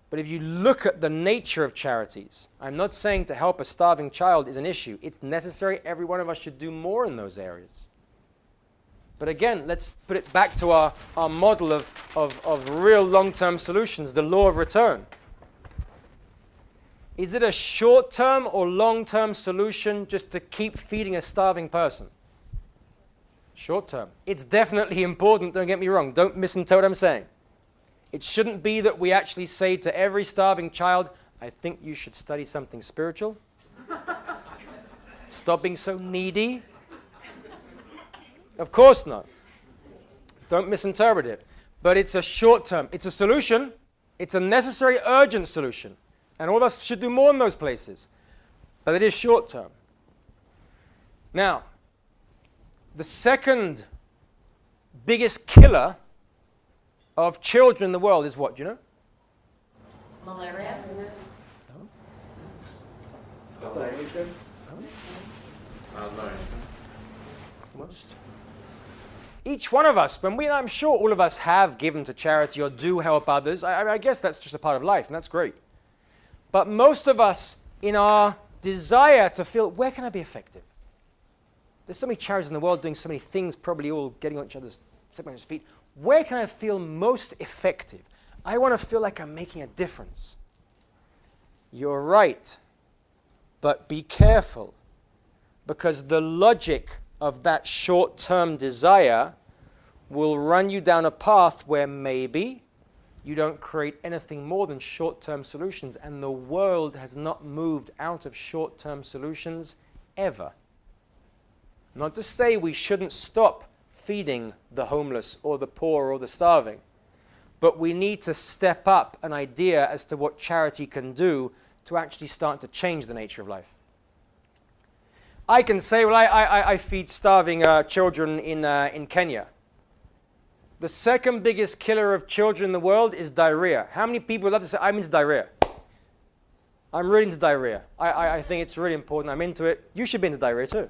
But if you look at the nature of charities, I'm not saying to help a starving child is an issue. It's necessary. Every one of us should do more in those areas. But again, let's put it back to our model of real long-term solutions, the law of return. Is it a short-term or long-term solution just to keep feeding a starving person? Short-term. It's definitely important, don't get me wrong. Don't misinterpret what I'm saying. It shouldn't be that we actually say to every starving child, I think you should study something spiritual. Stop being so needy. Of course not. Don't misinterpret it. But it's a short-term. It's a solution. It's a necessary, urgent solution. And all of us should do more in those places. But it is short-term. Now, the second biggest killer of children in the world is what, do you know? Malaria. No. Starvation. Most. Each one of us, I'm sure all of us have given to charity or do help others. I guess that's just a part of life, and that's great. But most of us, in our desire to feel, where can I be effective? There's so many charities in the world doing so many things, probably all getting on each other's feet. Where can I feel most effective? I want to feel like I'm making a difference. You're right, but be careful, because the logic of that short-term desire will run you down a path where maybe you don't create anything more than short-term solutions, and the world has not moved out of short-term solutions ever. Not to say we shouldn't stop feeding the homeless or the poor or the starving, but we need to step up an idea as to what charity can do to actually start to change the nature of life. I can say, well, I feed starving children in Kenya. The second biggest killer of children in the world is diarrhea. How many people would love to say, I'm into diarrhea? I'm really into diarrhea. I think it's really important. I'm into it. You should be into diarrhea too.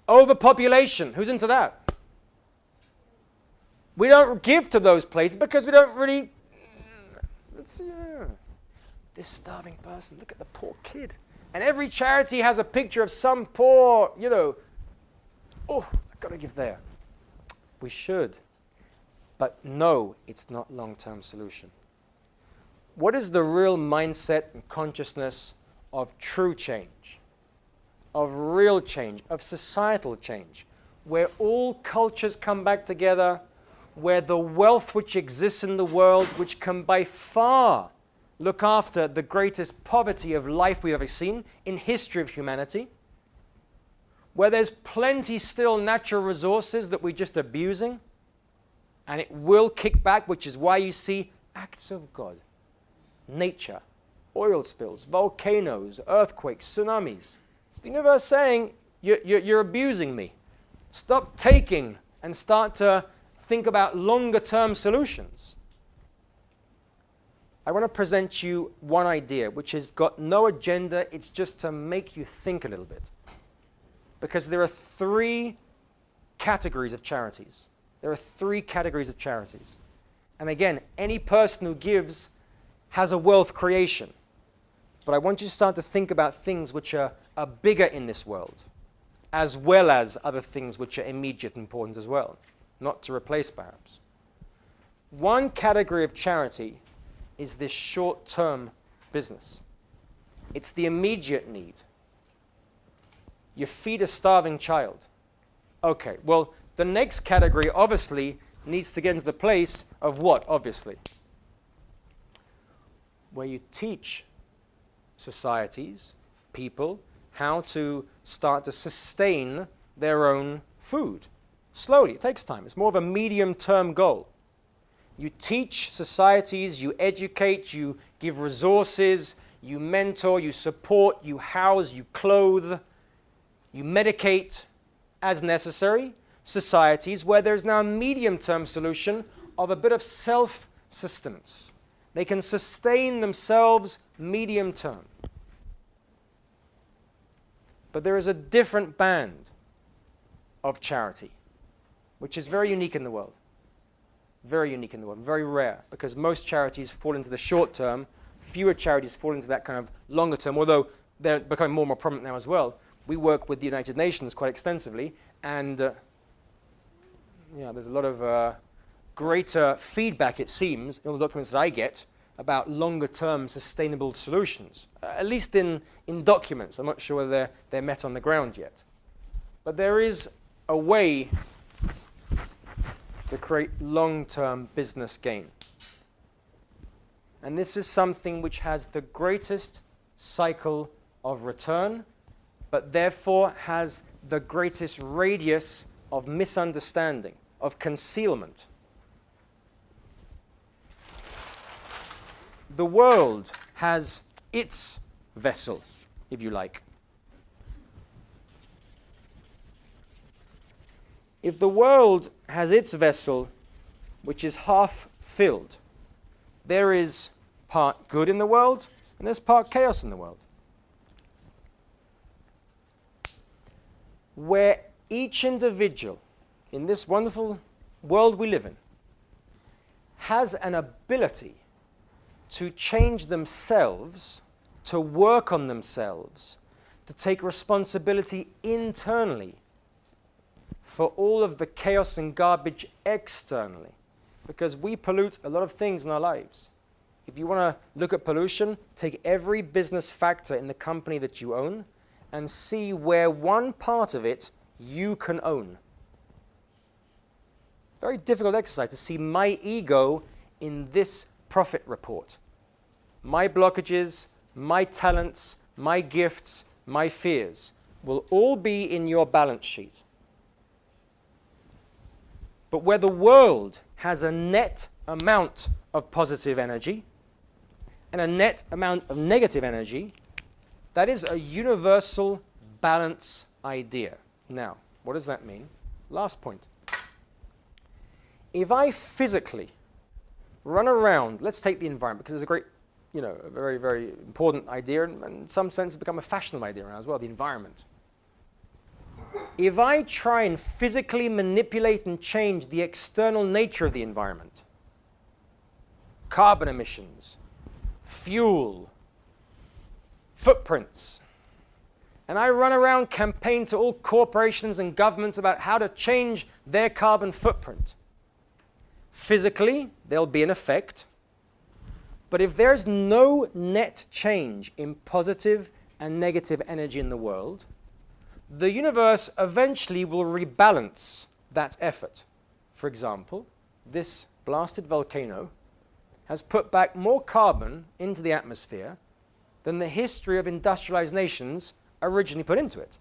Overpopulation. Who's into that? We don't give to those places because we don't really... This starving person, look at the poor kid. And every charity has a picture of some poor, oh, I've got to give there. We should. But no, it's not long-term solution. What is the real mindset and consciousness of true change, of real change, of societal change, where all cultures come back together, where the wealth which exists in the world, which can by far look after the greatest poverty of life we've ever seen in history of humanity, where there's plenty still natural resources that we're just abusing, and it will kick back, which is why you see acts of God, nature, oil spills, volcanoes, earthquakes, tsunamis. It's the universe saying, you're abusing me. Stop taking and start to think about longer-term solutions. I want to present you one idea, which has got no agenda. It's just to make you think a little bit. Because there are three categories of charities. There are three categories of charities. And again, any person who gives has a wealth creation. But I want you to start to think about things which are bigger in this world, as well as other things which are immediate and important as well, not to replace perhaps. One category of charity is this short-term business. It's the immediate need. You feed a starving child. Okay, well, the next category obviously needs to get into the place of what, obviously? Where you teach societies, people, how to start to sustain their own food. Slowly, it takes time. It's more of a medium-term goal. You teach societies, you educate, you give resources, you mentor, you support, you house, you clothe, you medicate as necessary societies where there's now a medium-term solution of a bit of self-sustenance. They can sustain themselves medium-term. But there is a different band of charity, which is very unique in the world. Very unique in the world, very rare, because most charities fall into the short term, fewer charities fall into that kind of longer term, although they're becoming more and more prominent now as well. We work with the United Nations quite extensively, and there's a lot of greater feedback, it seems, in all the documents that I get about longer term sustainable solutions, at least in documents. I'm not sure whether they're met on the ground yet. But there is a way to create long-term business gain. And this is something which has the greatest cycle of return, but therefore has the greatest radius of misunderstanding, of concealment. The world has its vessel, if you like. If the world has its vessel, which is half filled, there is part good in the world, and there's part chaos in the world. Where each individual in this wonderful world we live in has an ability to change themselves, to work on themselves, to take responsibility internally for all of the chaos and garbage externally, because we pollute a lot of things in our lives. If you want to look at pollution, take every business factor in the company that you own and see where one part of it you can own. Very difficult exercise to see my ego in this profit report. My blockages, my talents, my gifts, my fears will all be in your balance sheet. But where the world has a net amount of positive energy and a net amount of negative energy, that is a universal balance idea. Now, what does that mean? Last point. If I physically run around, let's take the environment, because it's a great, a very, very important idea, and in some sense it's become a fashionable idea now as well, the environment. If I try and physically manipulate and change the external nature of the environment, carbon emissions, fuel, footprints, and I run around campaign to all corporations and governments about how to change their carbon footprint, physically, there'll be an effect. But if there's no net change in positive and negative energy in the world, the universe eventually will rebalance that effort. For example, this blasted volcano has put back more carbon into the atmosphere than the history of industrialized nations originally put into it.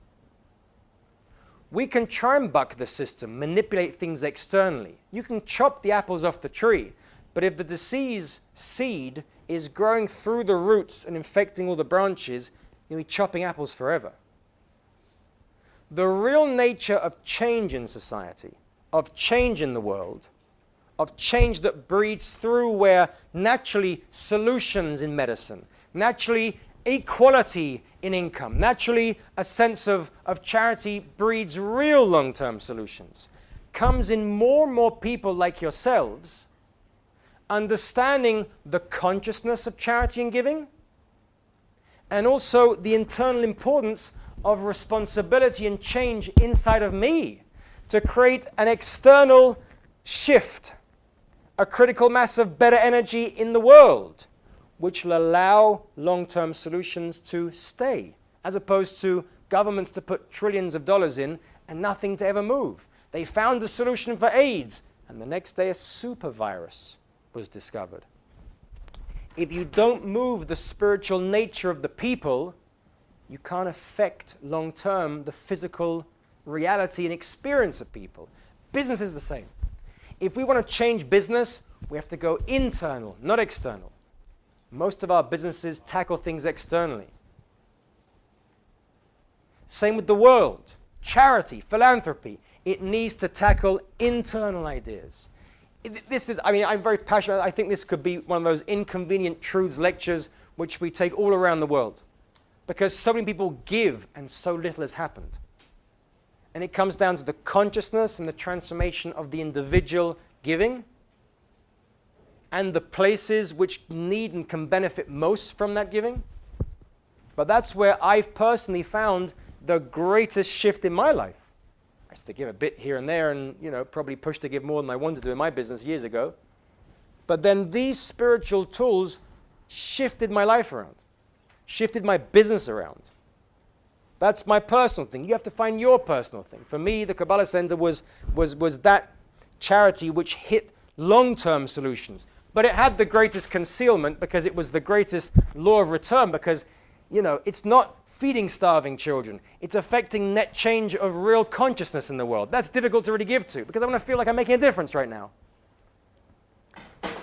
We can try and buck the system, manipulate things externally. You can chop the apples off the tree, but if the disease seed is growing through the roots and infecting all the branches, you'll be chopping apples forever. The real nature of change in society, of change in the world, of change that breeds through where naturally solutions in medicine, naturally equality in income, naturally a sense of charity breeds real long-term solutions, comes in more and more people like yourselves, understanding the consciousness of charity and giving, and also the internal importance of responsibility and change inside of me to create an external shift, a critical mass of better energy in the world, which will allow long-term solutions to stay, as opposed to governments to put trillions of dollars in and nothing to ever move. They found a solution for AIDS, and the next day a super virus was discovered. If you don't move the spiritual nature of the people, you can't affect long-term the physical reality and experience of people. Business is the same. If we want to change business, we have to go internal, not external. Most of our businesses tackle things externally. Same with the world. Charity, philanthropy, it needs to tackle internal ideas. I'm very passionate. I think this could be one of those inconvenient truths lectures which we take all around the world, because so many people give and so little has happened. And it comes down to the consciousness and the transformation of the individual giving and the places which need and can benefit most from that giving. But that's where I've personally found the greatest shift in my life. I used to give a bit here and there and, probably pushed to give more than I wanted to in my business years ago. But then these spiritual tools shifted my life around, shifted my business around. That's my personal thing. You have to find your personal thing. For me, the Kabbalah Center was that charity which hit long-term solutions. But it had the greatest concealment because it was the greatest law of return because, it's not feeding starving children. It's affecting net change of real consciousness in the world. That's difficult to really give to because I want to feel like I'm making a difference right now.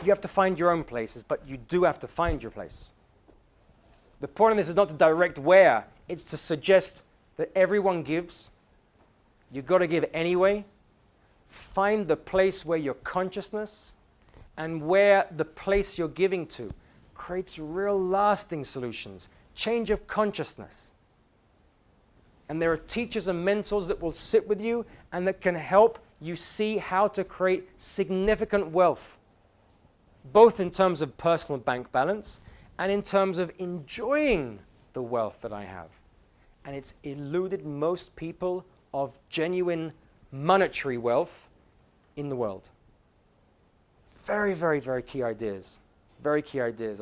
You have to find your own places, but you do have to find your place. The point of this is not to direct where. It's to suggest that everyone gives. You've got to give anyway. Find the place where your consciousness and where the place you're giving to creates real lasting solutions. Change of consciousness. And there are teachers and mentors that will sit with you and that can help you see how to create significant wealth, both in terms of personal bank balance and in terms of enjoying the wealth that I have. And it's eluded most people of genuine monetary wealth in the world. Very, very, very key ideas. Very key ideas.